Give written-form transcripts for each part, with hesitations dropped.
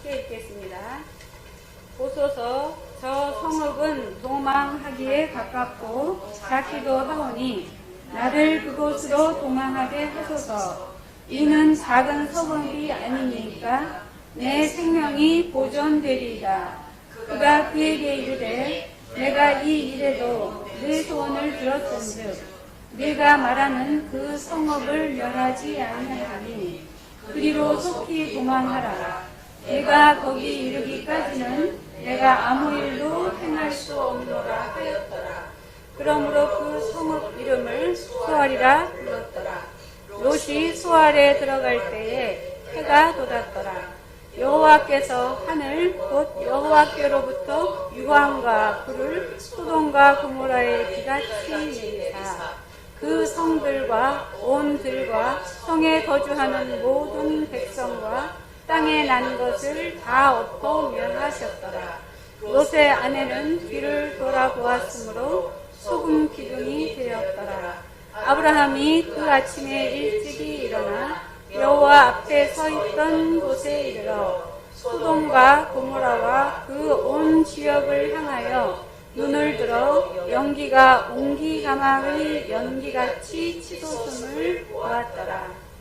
함께 읽겠습니다. 보소서 저 성읍은 도망하기에 가깝고 작기도 하오니 나를 그곳으로 도망하게 하소서. 이는 작은 성읍이 아니니까 내 생명이 보존되리이다. 그가 그에게 이르되 내가 이 일에도 네 소원을 들었은즉 네가 말하는 그 성읍을 멸하지 아니하니 그리로 속히 도망하라. 내가 거기 이르기까지는 내가 아무 일도 행할 수 없노라 하였더라. 그러므로 그 성읍 이름을 수알이라 불렀더라. 롯이 수알에 들어갈 때에 해가 돋았더라. 여호와께서 하늘 곧 여호와께로부터 유황과 불을 소돔과 고모라에 비같이 내리사 그 성들과 온 들과 성에 거주하는 모든 백성과 땅에 난 것을 다 엎어 멸하셨더라. 롯의 아내는 뒤를 돌아보았으므로 소금 기둥이 되었더라. 아브라함이 그 아침에 일찍이 일어나 여호와 앞에 서 있던 곳에 이르러 소돔과 고모라와 그 온 지역을 향하여 눈을 들어 연기가 옹기가마의 연기같이 치솟음을 보았더라.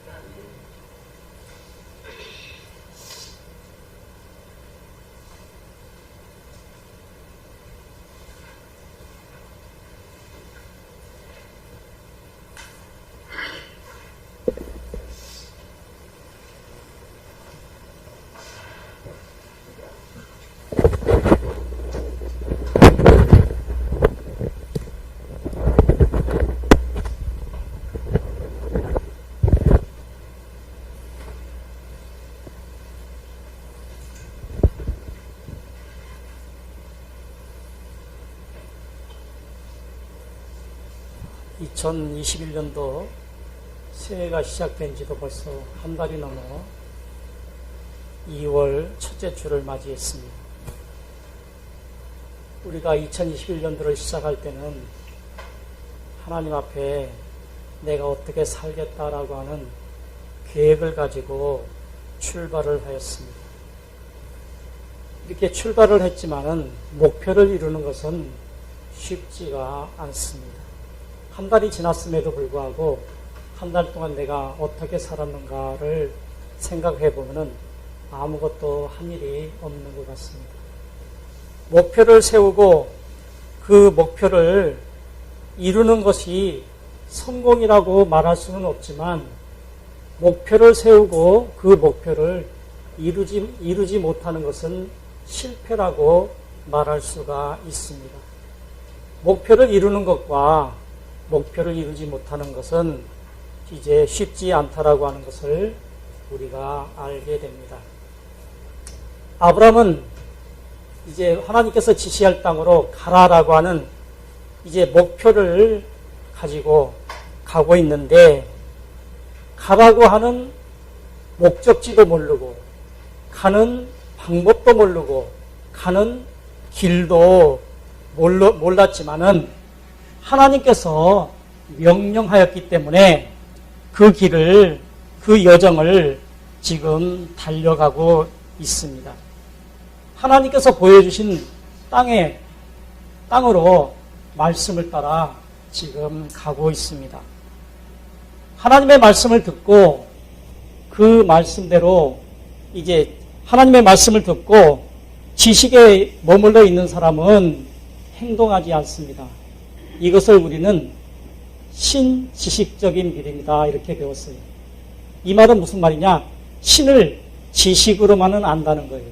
2021년도 새해가 시작된 지도 벌써 한 달이 넘어 2월 첫째 주를 맞이했습니다. 우리가 2021년도를 시작할 때는 하나님 앞에 내가 어떻게 살겠다라고 하는 계획을 가지고 출발을 하였습니다. 이렇게 출발을 했지만은 목표를 이루는 것은 쉽지가 않습니다. 한 달이 지났음에도 불구하고 한 달 동안 내가 어떻게 살았는가를 생각해 보면은 아무것도 한 일이 없는 것 같습니다. 목표를 세우고 그 목표를 이루는 것이 성공이라고 말할 수는 없지만 목표를 세우고 그 목표를 이루지 못하는 것은 실패라고 말할 수가 있습니다. 목표를 이루는 것과 목표를 이루지 못하는 것은 이제 쉽지 않다라고 하는 것을 우리가 알게 됩니다. 아브라함은 이제 하나님께서 지시할 땅으로 가라라고 하는 이제 목표를 가지고 가고 있는데 가라고 하는 목적지도 모르고 가는 방법도 모르고 가는 길도 몰랐지만은 하나님께서 명령하였기 때문에 그 길을 그 여정을 지금 달려가고 있습니다. 하나님께서 보여주신 땅으로 말씀을 따라 지금 가고 있습니다. 하나님의 말씀을 듣고 그 말씀대로 이제 하나님의 말씀을 듣고 지식에 머물러 있는 사람은 행동하지 않습니다. 이것을 우리는 신지식적인 믿음이다 이렇게 배웠어요. 이 말은 무슨 말이냐? 신을 지식으로만은 안다는 거예요.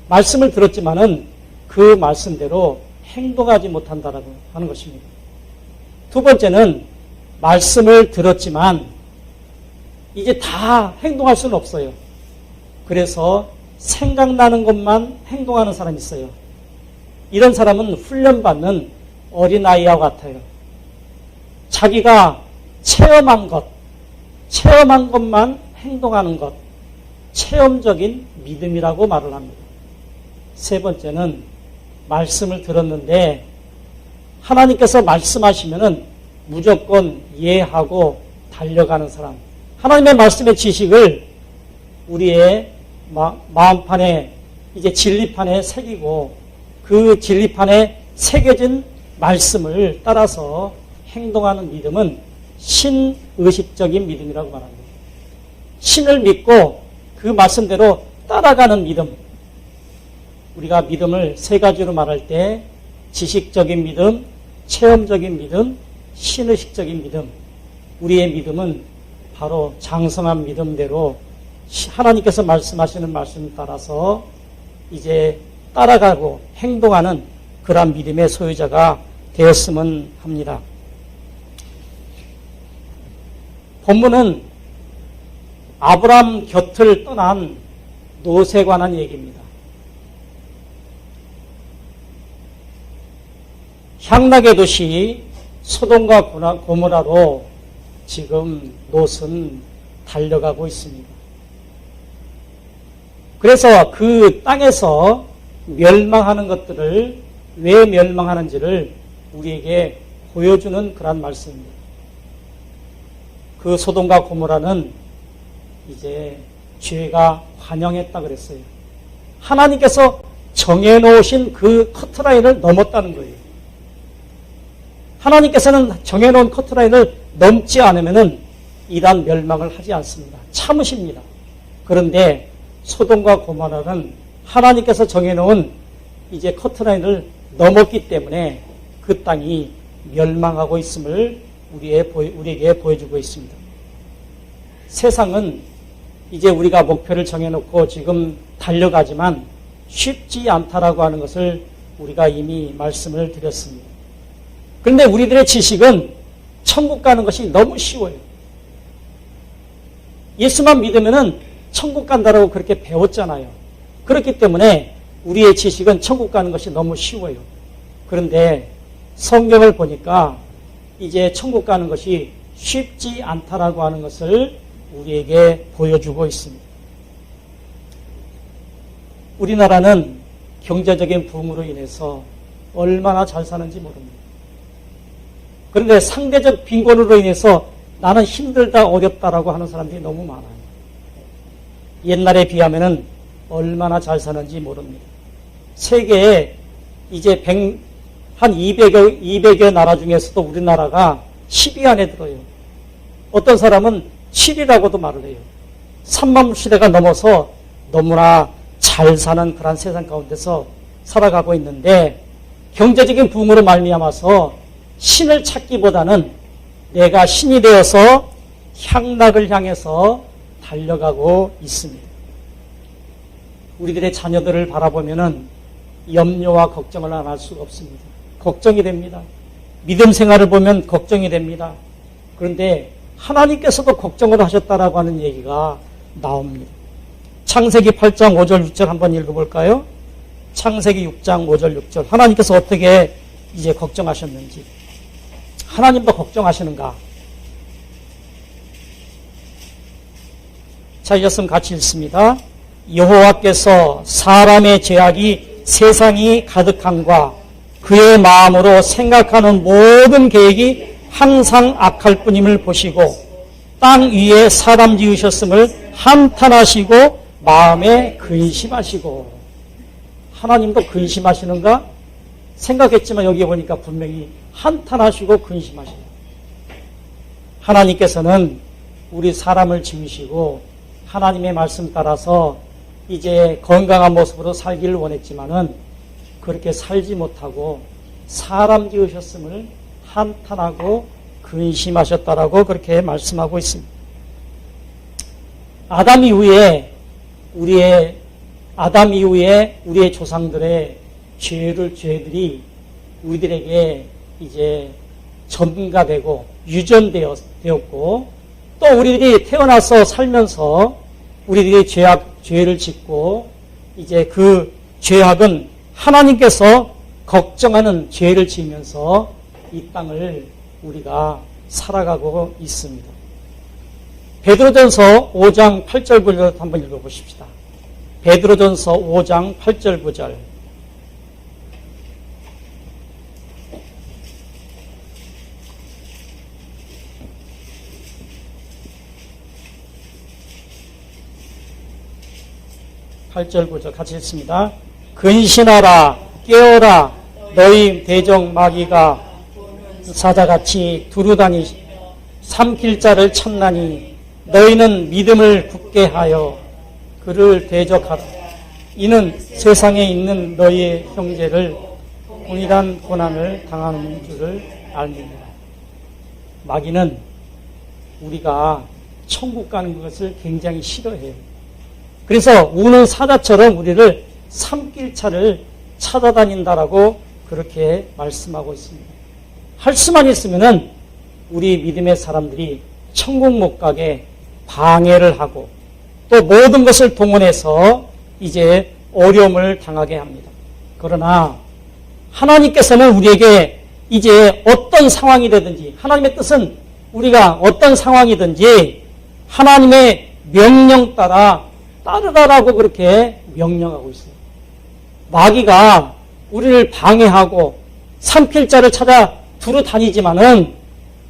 말씀을 들었지만은 그 말씀대로 행동하지 못한다라고 하는 것입니다. 두 번째는 말씀을 들었지만 이제 다 행동할 수는 없어요. 그래서 생각나는 것만 행동하는 사람이 있어요. 이런 사람은 훈련받는 어린아이와 같아요. 자기가 체험한 것만 행동하는 것, 체험적인 믿음이라고 말을 합니다. 세 번째는 말씀을 들었는데 하나님께서 말씀하시면은 무조건 이해하고 달려가는 사람. 하나님의 말씀의 지식을 우리의 마음판에 이제 진리판에 새기고 그 진리판에 새겨진 말씀을 따라서 행동하는 믿음은 신의식적인 믿음이라고 말합니다. 신을 믿고 그 말씀대로 따라가는 믿음. 우리가 믿음을 세 가지로 말할 때 지식적인 믿음, 체험적인 믿음, 신의식적인 믿음. 우리의 믿음은 바로 장성한 믿음대로 하나님께서 말씀하시는 말씀 따라서 이제 따라가고 행동하는 그러한 믿음의 소유자가 되었으면 합니다. 본문은 아브라함 곁을 떠난 롯에 관한 얘기입니다. 향락의 도시 소돔과 고모라로 지금 롯은 달려가고 있습니다. 그래서 그 땅에서 멸망하는 것들을 왜 멸망하는지를 우리에게 보여주는 그런 말씀입니다. 그 소돔과 고모라는 이제 죄가 관영했다 그랬어요. 하나님께서 정해놓으신 그 커트라인을 넘었다는 거예요. 하나님께서는 정해놓은 커트라인을 넘지 않으면은 이러한 멸망을 하지 않습니다. 참으십니다. 그런데 소돔과 고모라는 하나님께서 정해놓은 이제 커트라인을 넘었기 때문에 그 땅이 멸망하고 있음을 우리에게 보여주고 있습니다. 세상은 이제 우리가 목표를 정해놓고 지금 달려가지만 쉽지 않다라고 하는 것을 우리가 이미 말씀을 드렸습니다. 그런데 우리들의 지식은 천국 가는 것이 너무 쉬워요. 예수만 믿으면은 천국 간다라고 그렇게 배웠잖아요. 그렇기 때문에 우리의 지식은 천국 가는 것이 너무 쉬워요. 그런데 성경을 보니까 이제 천국 가는 것이 쉽지 않다라고 하는 것을 우리에게 보여주고 있습니다. 우리나라는 경제적인 부흥으로 인해서 얼마나 잘 사는지 모릅니다. 그런데 상대적 빈곤으로 인해서 나는 힘들다 어렵다라고 하는 사람들이 너무 많아요. 옛날에 비하면은 얼마나 잘 사는지 모릅니다. 세계에 이제 한 200여 나라 중에서도 우리나라가 10위 안에 들어요. 어떤 사람은 7위라고도 말을 해요. 3만 시대가 넘어서 너무나 잘 사는 그런 세상 가운데서 살아가고 있는데 경제적인 부흥으로 말미암아서 신을 찾기보다는 내가 신이 되어서 향락을 향해서 달려가고 있습니다. 우리들의 자녀들을 바라보면은 염려와 걱정을 안 할 수가 없습니다. 걱정이 됩니다. 믿음 생활을 보면 걱정이 됩니다. 그런데 하나님께서도 걱정을 하셨다라고 하는 얘기가 나옵니다. 창세기 8장 5절 6절 한번 읽어볼까요? 창세기 6장 5절 6절 하나님께서 어떻게 이제 걱정하셨는지 하나님도 걱정하시는가? 자, 이었으면 같이 읽습니다. 여호와께서 사람의 죄악이 세상이 가득함과 그의 마음으로 생각하는 모든 계획이 항상 악할 뿐임을 보시고 땅 위에 사람 지으셨음을 한탄하시고 마음에 근심하시고 하나님도 근심하시는가? 생각했지만 여기 보니까 분명히 한탄하시고 근심하시고 하나님께서는 우리 사람을 지으시고 하나님의 말씀 따라서 이제 건강한 모습으로 살기를 원했지만은 그렇게 살지 못하고 사람 지으셨음을 한탄하고 근심하셨다라고 그렇게 말씀하고 있습니다. 아담 이후에 우리의 조상들의 죄들이 우리들에게 이제 전가되고 유전되었고 또 우리들이 태어나서 살면서 우리들이 죄를 짓고 이제 그 죄악은 하나님께서 걱정하는 죄를 지으면서 이 땅을 우리가 살아가고 있습니다. 베드로전서 5장 8절 9절 한번 읽어보십시다. 베드로전서 5장 8절 9절 8절 9절 같이 읽습니다. 근신하라 깨어라 너희 대적 마귀가 사자같이 두루다니 삼킬 자를 찾나니 너희는 믿음을 굳게 하여 그를 대적하라. 이는 세상에 있는 너희의 형제를 동일한 고난을 당하는 줄을 알미니라. 마귀는 우리가 천국 가는 것을 굉장히 싫어해요. 그래서 우는 사자처럼 우리를 삼킬 차를 찾아다닌다라고 그렇게 말씀하고 있습니다. 할 수만 있으면은 우리 믿음의 사람들이 천국 못 가게 방해를 하고 또 모든 것을 동원해서 이제 어려움을 당하게 합니다. 그러나 하나님께서는 우리에게 이제 어떤 상황이 되든지 하나님의 뜻은 우리가 어떤 상황이든지 하나님의 명령 따라 따르라라고 그렇게 명령하고 있어요. 마귀가 우리를 방해하고 삼킬 자를 찾아 두루 다니지만은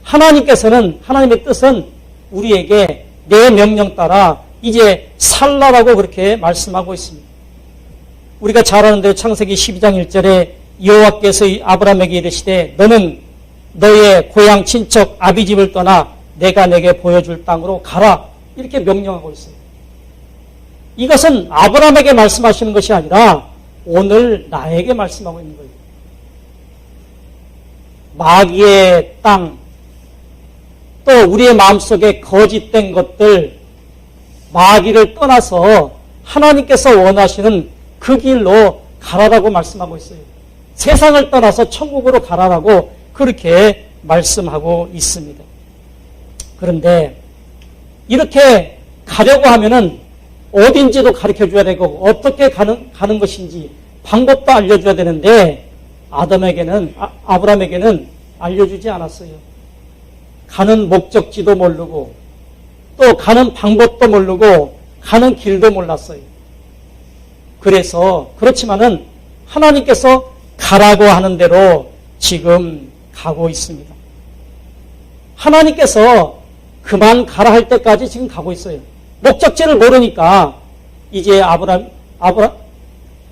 하나님께서는 하나님의 뜻은 우리에게 내 명령 따라 이제 살라라고 그렇게 말씀하고 있습니다. 우리가 잘 아는 대로 창세기 12장 1절에 여호와께서 아브라함에게 이르시되 너는 너의 고향 친척 아비집을 떠나 내가 내게 보여줄 땅으로 가라 이렇게 명령하고 있어요. 이것은 아브라함에게 말씀하시는 것이 아니라 오늘 나에게 말씀하고 있는 거예요. 마귀의 땅, 또 우리의 마음속에 거짓된 것들, 마귀를 떠나서 하나님께서 원하시는 그 길로 가라라고 말씀하고 있어요. 세상을 떠나서 천국으로 가라라고 그렇게 말씀하고 있습니다. 그런데 이렇게 가려고 하면은 어딘지도 가르쳐 줘야 되고 어떻게 가는 것인지 방법도 알려줘야 되는데 아브라함에게는 알려주지 않았어요. 가는 목적지도 모르고 또 가는 방법도 모르고 가는 길도 몰랐어요. 그래서 그렇지만은 하나님께서 가라고 하는 대로 지금 가고 있습니다. 하나님께서 그만 가라 할 때까지 지금 가고 있어요. 목적지를 모르니까 이제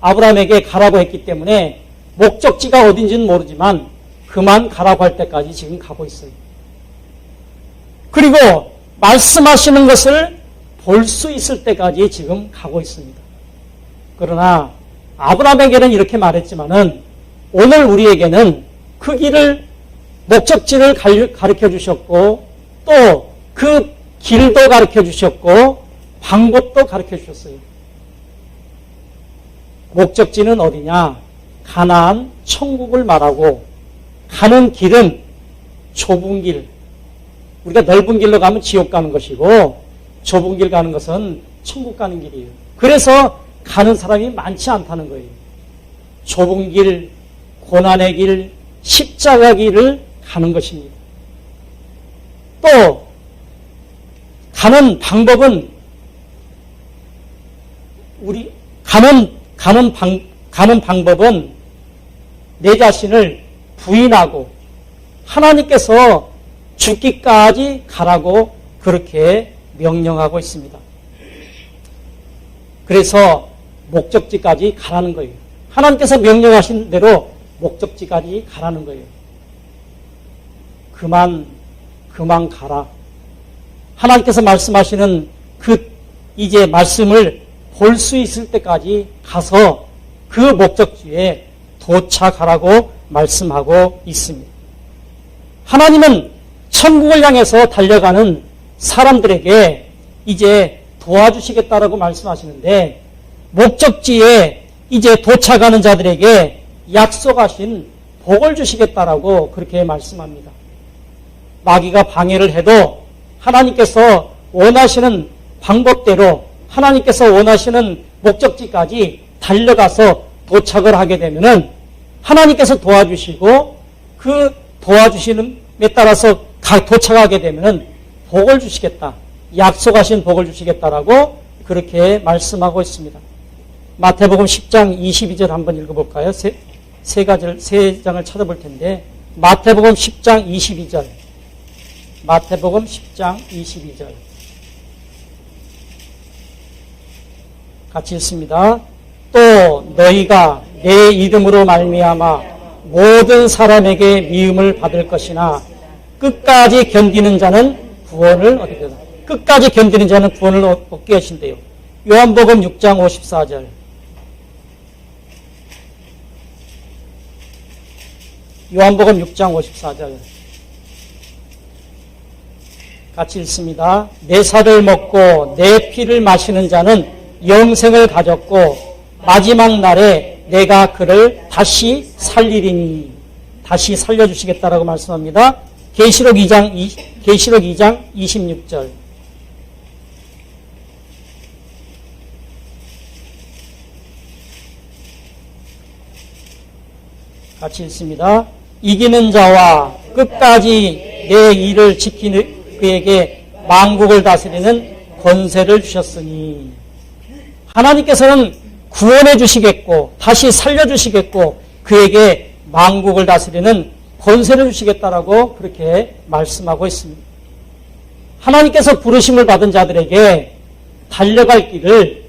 아브라함에게 가라고 했기 때문에 목적지가 어딘지는 모르지만 그만 가라고 할 때까지 지금 가고 있어요. 그리고 말씀하시는 것을 볼 수 있을 때까지 지금 가고 있습니다. 그러나 아브라함에게는 이렇게 말했지만은 오늘 우리에게는 그 길을 목적지를 가르쳐 주셨고 또 그 길도 가르쳐 주셨고 방법도 가르쳐 주셨어요. 목적지는 어디냐? 가나안 천국을 말하고 가는 길은 좁은 길. 우리가 넓은 길로 가면 지옥 가는 것이고 좁은 길 가는 것은 천국 가는 길이에요. 그래서 가는 사람이 많지 않다는 거예요. 좁은 길, 고난의 길, 십자가 길을 가는 것입니다. 또 가는 방법은 가는 방법은 내 자신을 부인하고 하나님께서 죽기까지 가라고 그렇게 명령하고 있습니다. 그래서 목적지까지 가라는 거예요. 하나님께서 명령하신 대로 목적지까지 가라는 거예요. 그만 가라. 하나님께서 말씀하시는 이제 말씀을 볼 수 있을 때까지 가서 그 목적지에 도착하라고 말씀하고 있습니다. 하나님은 천국을 향해서 달려가는 사람들에게 이제 도와주시겠다라고 말씀하시는데 목적지에 이제 도착하는 자들에게 약속하신 복을 주시겠다라고 그렇게 말씀합니다. 마귀가 방해를 해도 하나님께서 원하시는 방법대로 하나님께서 원하시는 목적지까지 달려가서 도착을 하게 되면은 하나님께서 도와주시고 그 도와주시는에 따라서 도착하게 되면은 복을 주시겠다. 약속하신 복을 주시겠다라고 그렇게 말씀하고 있습니다. 마태복음 10장 22절 한번 읽어볼까요? 세 장을 찾아볼 텐데 마태복음 10장 22절 마태복음 10장 22절 같이 읽습니다. 또 너희가 내 이름으로 말미암아 모든 사람에게 미움을 받을 것이나 끝까지 견디는 자는 구원을 얻게 되다. 끝까지 견디는 자는 구원을 얻게 하신대요. 요한복음 6장 54절. 요한복음 6장 54절. 같이 읽습니다. 내 살을 먹고 내 피를 마시는 자는 영생을 가졌고 마지막 날에 내가 그를 다시 살리리니. 다시 살려주시겠다라고 말씀합니다. 계시록 2장 26절. 같이 읽습니다. 이기는 자와 끝까지 내 일을 지키는 그에게 만국을 다스리는 권세를 주셨으니. 하나님께서는 구원해 주시겠고 다시 살려주시겠고 그에게 만국을 다스리는 권세를 주시겠다라고 그렇게 말씀하고 있습니다. 하나님께서 부르심을 받은 자들에게 달려갈 길을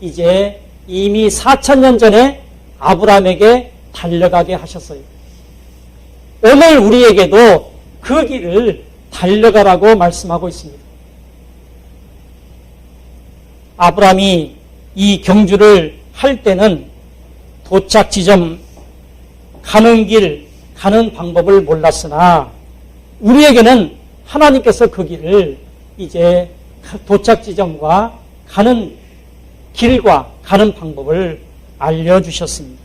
이제 이미 4,000년 전에 아브라함에게 달려가게 하셨어요. 오늘 우리에게도 그 길을 달려가라고 말씀하고 있습니다. 아브라함이 이 경주를 할 때는 도착 지점, 가는 길, 가는 방법을 몰랐으나 우리에게는 하나님께서 그 길을 이제 도착 지점과 가는 길과 가는 방법을 알려주셨습니다.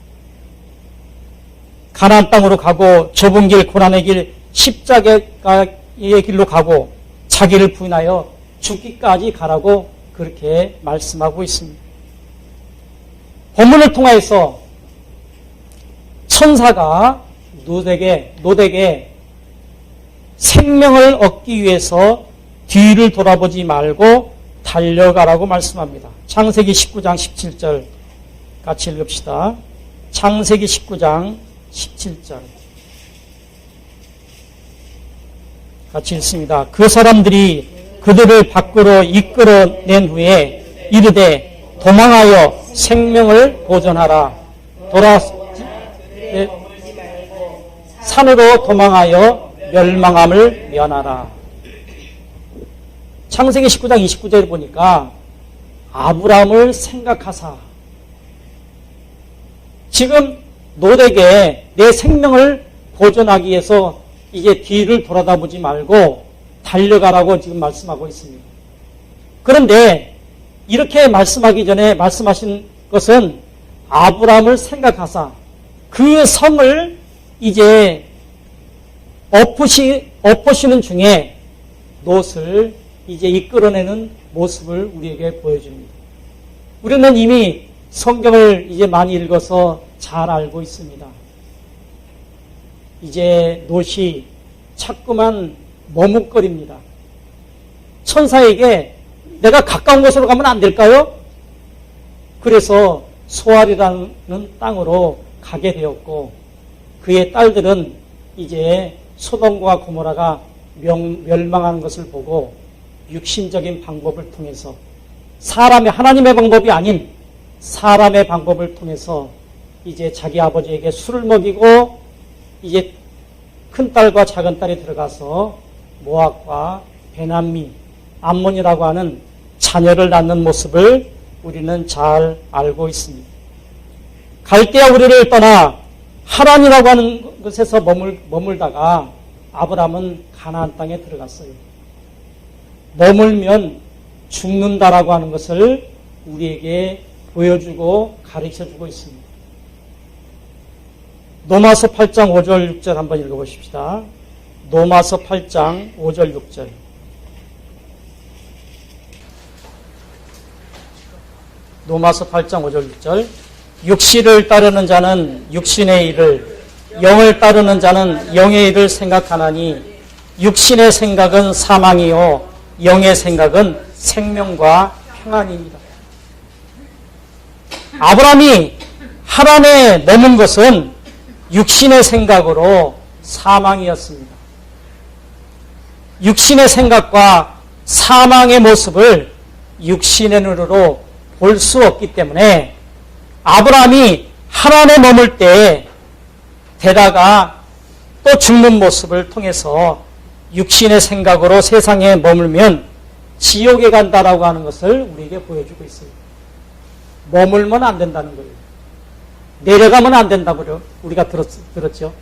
가나안 땅으로 가고 좁은 길, 고난의 길, 십자가의 길로 가고 자기를 부인하여 죽기까지 가라고 그렇게 말씀하고 있습니다. 본문을 통하여서 천사가 노덱에 생명을 얻기 위해서 뒤를 돌아보지 말고 달려가라고 말씀합니다. 창세기 19장 17절 같이 읽읍시다. 창세기 19장 17절 같이 읽습니다. 그 사람들이 그들을 밖으로 이끌어낸 후에 이르되 도망하여 생명을 보존하라. 산으로 도망하여 멸망함을 면하라. 창세기 19장 29절을 보니까 아브라함을 생각하사 지금 노덱에 내 생명을 보존하기 위해서 이제 뒤를 돌아다보지 말고 달려가라고 지금 말씀하고 있습니다. 그런데 이렇게 말씀하기 전에 말씀하신 것은 아브라함을 생각하사 그 성을 이제 엎으시는 중에 롯을 이제 이끌어내는 모습을 우리에게 보여줍니다. 우리는 이미 성경을 이제 많이 읽어서 잘 알고 있습니다. 이제 롯이 자꾸만 머뭇거립니다. 천사에게 내가 가까운 곳으로 가면 안 될까요? 그래서 소알이라는 땅으로 가게 되었고 그의 딸들은 이제 소돔과 고모라가 멸망하는 것을 보고 육신적인 방법을 통해서 하나님의 방법이 아닌 사람의 방법을 통해서 이제 자기 아버지에게 술을 먹이고 이제 큰딸과 작은딸이 들어가서 모압과 베남미, 암몬이라고 하는 자녀를 낳는 모습을 우리는 잘 알고 있습니다. 갈대아 우리를 떠나 하란이라고 하는 곳에서 머물다가 아브라함은 가나안 땅에 들어갔어요. 머물면 죽는다라고 하는 것을 우리에게 보여주고 가르쳐주고 있습니다. 로마서 8장 5절 6절 한번 읽어보십시다. 로마서 8장 5절 6절 로마서 8장 5절 6절 육신을 따르는 자는 육신의 일을 영을 따르는 자는 영의 일을 생각하나니 육신의 생각은 사망이요 영의 생각은 생명과 평안입니다. 아브라함이 하란에 머문 것은 육신의 생각으로 사망이었습니다. 육신의 생각과 사망의 모습을 육신의 눈으로 볼 수 없기 때문에 아브라함이 하란에 머물 때 데라가 또 죽는 모습을 통해서 육신의 생각으로 세상에 머물면 지옥에 간다라고 하는 것을 우리에게 보여주고 있어요. 머물면 안 된다는 거예요. 내려가면 안 된다고 우리가 들었죠.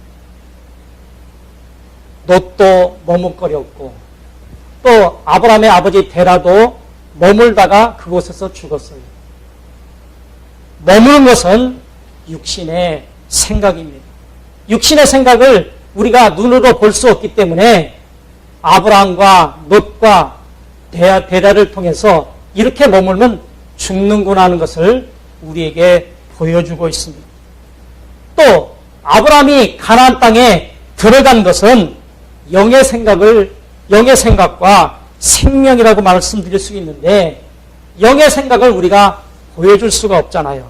롯도 머뭇거렸고 또 아브라함의 아버지 데라도 머물다가 그곳에서 죽었어요. 머무는 것은 육신의 생각입니다. 육신의 생각을 우리가 눈으로 볼 수 없기 때문에 아브라함과 롯과 데라를 통해서 이렇게 머물면 죽는구나 하는 것을 우리에게 보여주고 있습니다. 또 아브라함이 가나안 땅에 들어간 것은 영의 생각과 생명이라고 말씀드릴 수 있는데 영의 생각을 우리가 보여줄 수가 없잖아요.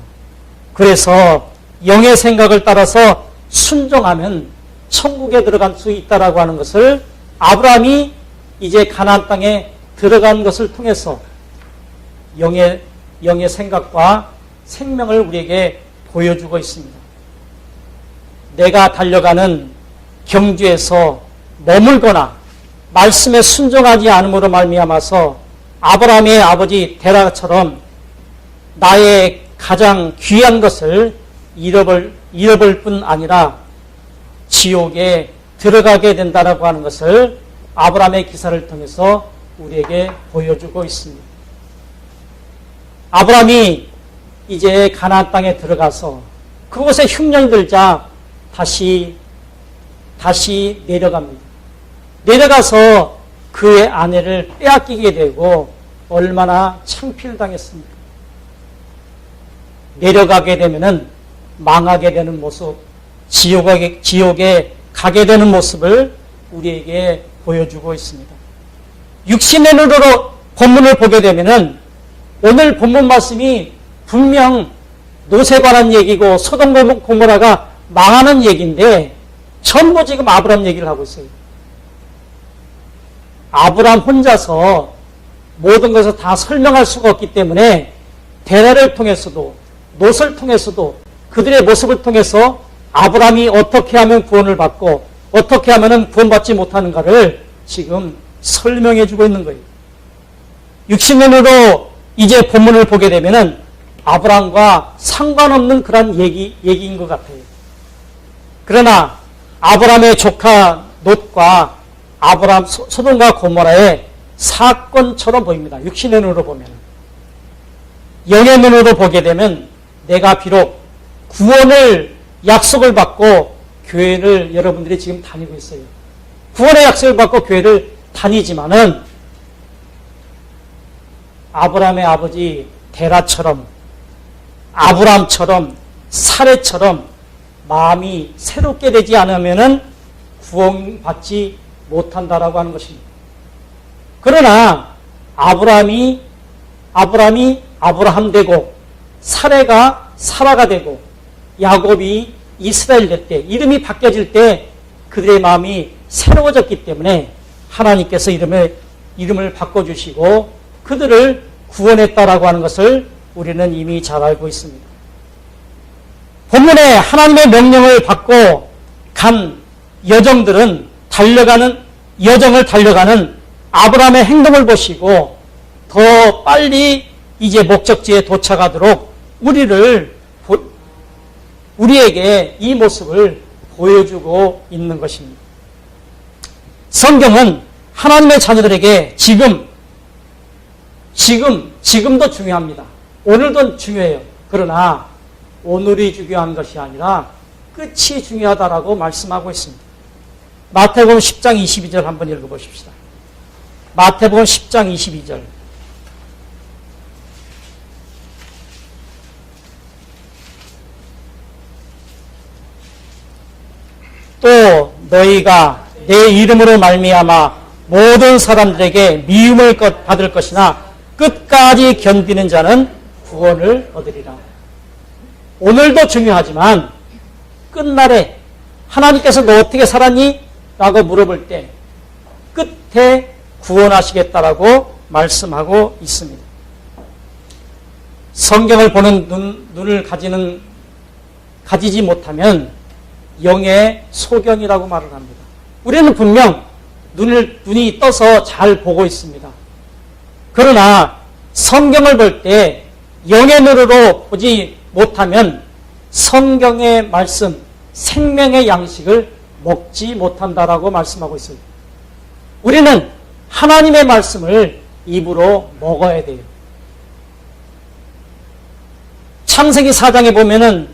그래서 영의 생각을 따라서 순종하면 천국에 들어갈 수 있다라고 하는 것을 아브라함이 이제 가나안 땅에 들어간 것을 통해서 영의 생각과 생명을 우리에게 보여주고 있습니다. 내가 달려가는 경주에서 머물거나 말씀에 순종하지 않음으로 말미암아서 아브라함의 아버지 데라처럼 나의 가장 귀한 것을 잃어볼 뿐 아니라 지옥에 들어가게 된다라고 하는 것을 아브라함의 기사를 통해서 우리에게 보여주고 있습니다. 아브라함이 이제 가나안 땅에 들어가서 그곳에 흉년이 들자 다시 내려갑니다. 내려가서 그의 아내를 빼앗기게 되고 얼마나 창피를 당했습니까? 내려가게 되면은 망하게 되는 모습, 지옥에 가게 되는 모습을 우리에게 보여주고 있습니다. 육신의 눈으로 본문을 보게 되면은 오늘 본문 말씀이 분명 롯에 관한 얘기고 소돔 고모라가 망하는 얘기인데 전부 지금 아브라함 얘기를 하고 있어요. 아브라함 혼자서 모든 것을 다 설명할 수가 없기 때문에 데라를 통해서도 롯을 통해서도 그들의 모습을 통해서 아브라함이 어떻게 하면 구원을 받고 어떻게 하면 구원받지 못하는가를 지금 설명해 주고 있는 거예요. 육신면으로 이제 본문을 보게 되면은 아브라함과 상관없는 그런 얘기인 것 같아요. 그러나 아브라함의 조카 롯과 아브라함 소돔과 고모라의 사건처럼 보입니다. 육신의 눈으로 보면. 영의 눈으로 보게 되면 내가 비록 구원을 약속을 받고 교회를 여러분들이 지금 다니고 있어요. 구원의 약속을 받고 교회를 다니지만은 아브라함의 아버지 데라처럼 아브라함처럼 사례처럼 마음이 새롭게 되지 않으면은 구원받지 못한다라고 하는 것입니다. 그러나 아브라함이 아브라함 되고 사례가 사라가 되고 야곱이 이스라엘 될 때 이름이 바뀌어질 때 그들의 마음이 새로워졌기 때문에 하나님께서 이름을 바꿔주시고 그들을 구원했다라고 하는 것을 우리는 이미 잘 알고 있습니다. 본문에 하나님의 명령을 받고 간 여정을 달려가는 아브라함의 행동을 보시고 더 빨리 이제 목적지에 도착하도록 우리에게 이 모습을 보여주고 있는 것입니다. 성경은 하나님의 자녀들에게 지금도 중요합니다. 오늘도 중요해요. 그러나 오늘이 중요한 것이 아니라 끝이 중요하다라고 말씀하고 있습니다. 마태복음 10장 22절 한번 읽어보십시다. 마태복음 10장 22절. 또 너희가 내 이름으로 말미암아 모든 사람들에게 미움을 받을 것이나 끝까지 견디는 자는 구원을 얻으리라. 오늘도 중요하지만 끝날에 하나님께서 너 어떻게 살았니? 라고 물어볼 때 끝에 구원하시겠다라고 말씀하고 있습니다. 성경을 보는 눈을 가지지 못하면 영의 소경이라고 말을 합니다. 우리는 분명 눈이 떠서 잘 보고 있습니다. 그러나 성경을 볼 때 영의 눈으로 보지 못하면 성경의 말씀, 생명의 양식을 먹지 못한다라고 말씀하고 있습니다. 우리는 하나님의 말씀을 입으로 먹어야 돼요. 창세기 4장에 보면은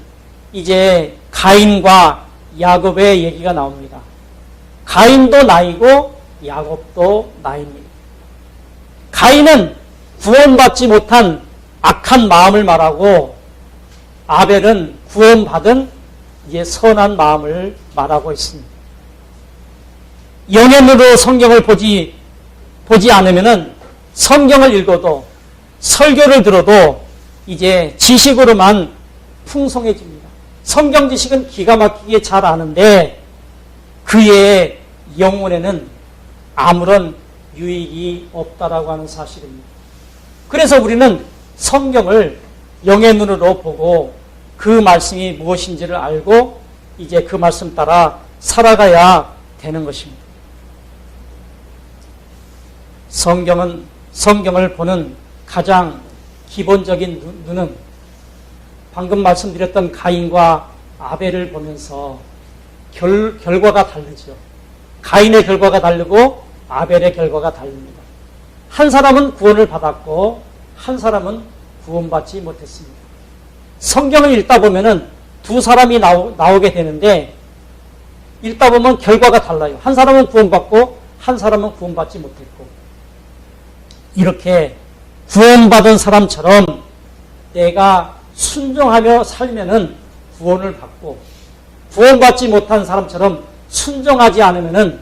이제 가인과 야곱의 얘기가 나옵니다. 가인도 나이고 야곱도 나이입니다. 가인은 구원받지 못한 악한 마음을 말하고 아벨은 구원받은 이제 선한 마음을 말하고 있습니다. 영의 눈으로 성경을 보지 않으면은 성경을 읽어도 설교를 들어도 이제 지식으로만 풍성해집니다. 성경 지식은 기가 막히게 잘 아는데 그의 영혼에는 아무런 유익이 없다라고 하는 사실입니다. 그래서 우리는 성경을 영의 눈으로 보고 그 말씀이 무엇인지를 알고 이제 그 말씀 따라 살아가야 되는 것입니다. 성경을 보는 가장 기본적인 눈은 방금 말씀드렸던 가인과 아벨을 보면서 결과가 다르죠. 가인의 결과가 다르고 아벨의 결과가 다릅니다. 한 사람은 구원을 받았고 한 사람은 구원받지 못했습니다. 성경을 읽다 보면은 두 사람이 나오게 되는데 읽다 보면 결과가 달라요. 한 사람은 구원받고 한 사람은 구원받지 못했고 이렇게 구원받은 사람처럼 내가 순종하며 살면은 구원을 받고 구원받지 못한 사람처럼 순종하지 않으면은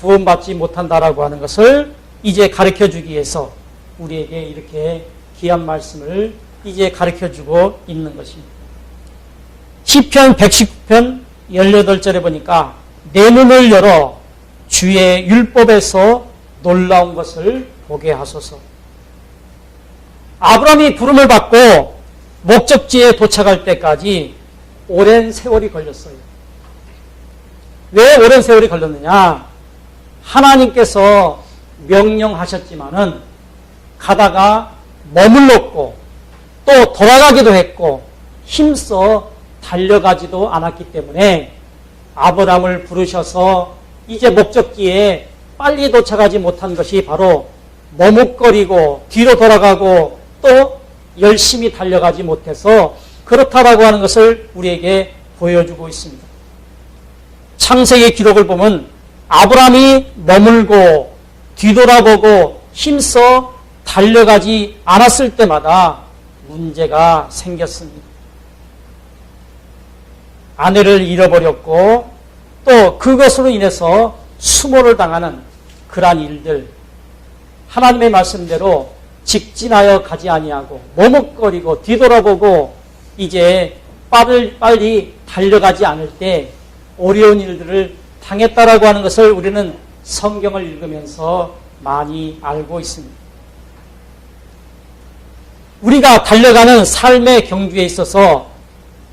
구원받지 못한다라고 하는 것을 이제 가르쳐 주기 위해서 우리에게 이렇게 귀한 말씀을 이제 가르쳐 주고 있는 것입니다. 시편 119편 18절에 보니까 내 눈을 열어 주의 율법에서 놀라운 것을 보게 하소서. 아브라함이 부름을 받고 목적지에 도착할 때까지 오랜 세월이 걸렸어요. 왜 오랜 세월이 걸렸느냐? 하나님께서 명령하셨지만은 가다가 머물렀고 또 돌아가기도 했고 힘써 달려가지도 않았기 때문에 아브라함을 부르셔서 이제 목적지에 빨리 도착하지 못한 것이 바로 머뭇거리고 뒤로 돌아가고 또 열심히 달려가지 못해서 그렇다라고 하는 것을 우리에게 보여주고 있습니다. 창세기 기록을 보면 아브라함이 머물고 뒤돌아보고 힘써 달려가지 않았을 때마다 문제가 생겼습니다. 아내를 잃어버렸고 또 그것으로 인해서 수모를 당하는 그러한 일들, 하나님의 말씀대로 직진하여 가지 아니하고 머뭇거리고 뒤돌아보고 이제 빨리 달려가지 않을 때 어려운 일들을 당했다라고 하는 것을 우리는 성경을 읽으면서 많이 알고 있습니다. 우리가 달려가는 삶의 경주에 있어서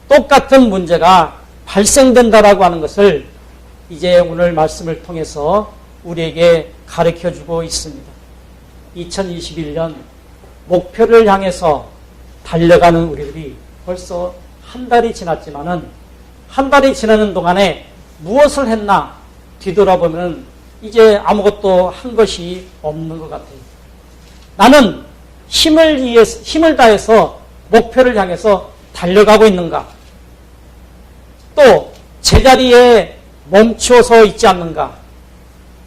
똑같은 문제가 발생된다라고 하는 것을 이제 오늘 말씀을 통해서 우리에게 가르쳐주고 있습니다. 2021년 목표를 향해서 달려가는 우리들이 벌써 한 달이 지났지만은 한 달이 지나는 동안에 무엇을 했나 뒤돌아보면 이제 아무것도 한 것이 없는 것 같아요. 나는 힘을 다해서 목표를 향해서 달려가고 있는가? 또 제자리에 멈추어서 있지 않는가?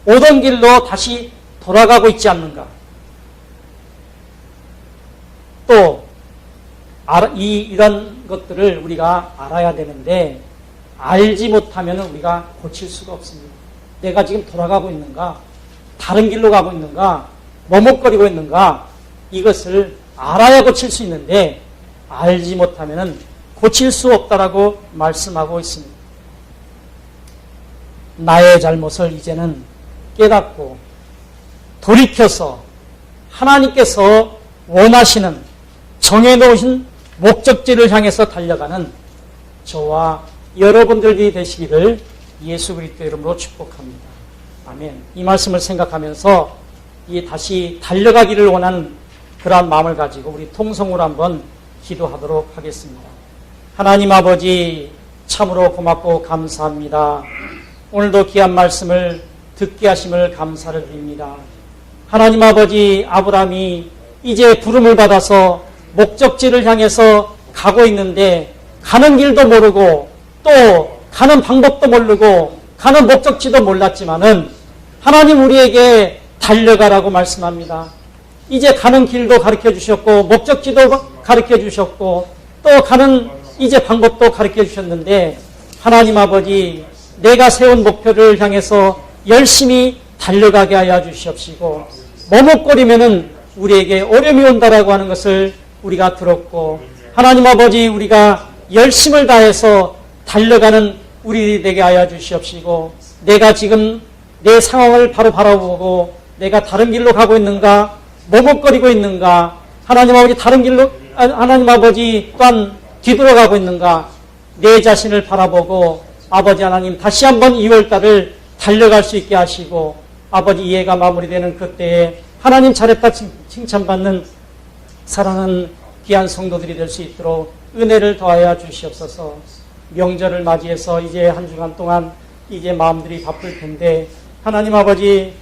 오던 길로 다시 돌아가고 있지 않는가? 또 이런 것들을 우리가 알아야 되는데 알지 못하면 우리가 고칠 수가 없습니다. 내가 지금 돌아가고 있는가? 다른 길로 가고 있는가? 머뭇거리고 있는가? 이것을 알아야 고칠 수 있는데 알지 못하면 고칠 수 없다라고 말씀하고 있습니다. 나의 잘못을 이제는 깨닫고 돌이켜서 하나님께서 원하시는 정해놓으신 목적지를 향해서 달려가는 저와 여러분들이 되시기를 예수 그리스도 이름으로 축복합니다. 아멘. 이 말씀을 생각하면서 다시 달려가기를 원하는 그러한 마음을 가지고 우리 통성으로 한번 기도하도록 하겠습니다. 하나님 아버지, 참으로 고맙고 감사합니다. 오늘도 귀한 말씀을 듣게 하심을 감사를 드립니다. 하나님 아버지, 아브라함이 이제 부름을 받아서 목적지를 향해서 가고 있는데 가는 길도 모르고 또 가는 방법도 모르고 가는 목적지도 몰랐지만은 하나님 우리에게 달려가라고 말씀합니다. 이제 가는 길도 가르쳐 주셨고 목적지도 가르쳐 주셨고 또 가는 이제 방법도 가르쳐 주셨는데 하나님 아버지, 내가 세운 목표를 향해서 열심히 달려가게 하여 주시옵시고 머뭇거리면은 우리에게 어려움이 온다라고 하는 것을 우리가 들었고 하나님 아버지, 우리가 열심을 다해서 달려가는 우리 되게 하여 주시옵시고 내가 지금 내 상황을 바로 바라보고 내가 다른 길로 가고 있는가, 머뭇거리고 있는가, 하나님 아버지 다른 길로, 하나님 아버지 또한 뒤돌아가고 있는가, 내 자신을 바라보고 아버지 하나님 다시 한번 2월달을 달려갈 수 있게 하시고 아버지 이해가 마무리되는 그때에 하나님 잘했다 칭찬받는 사랑하는 귀한 성도들이 될 수 있도록 은혜를 더하여 주시옵소서. 명절을 맞이해서 이제 한 주간 동안 이제 마음들이 바쁠 텐데 하나님 아버지,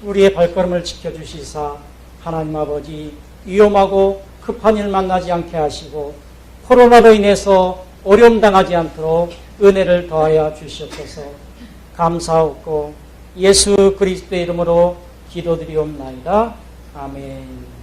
우리의 발걸음을 지켜주시사 하나님 아버지 위험하고 급한 일 만나지 않게 하시고 코로나로 인해서 어려움 당하지 않도록 은혜를 더하여 주시옵소서. 감사하고 예수 그리스도의 이름으로 기도드리옵나이다. 아멘.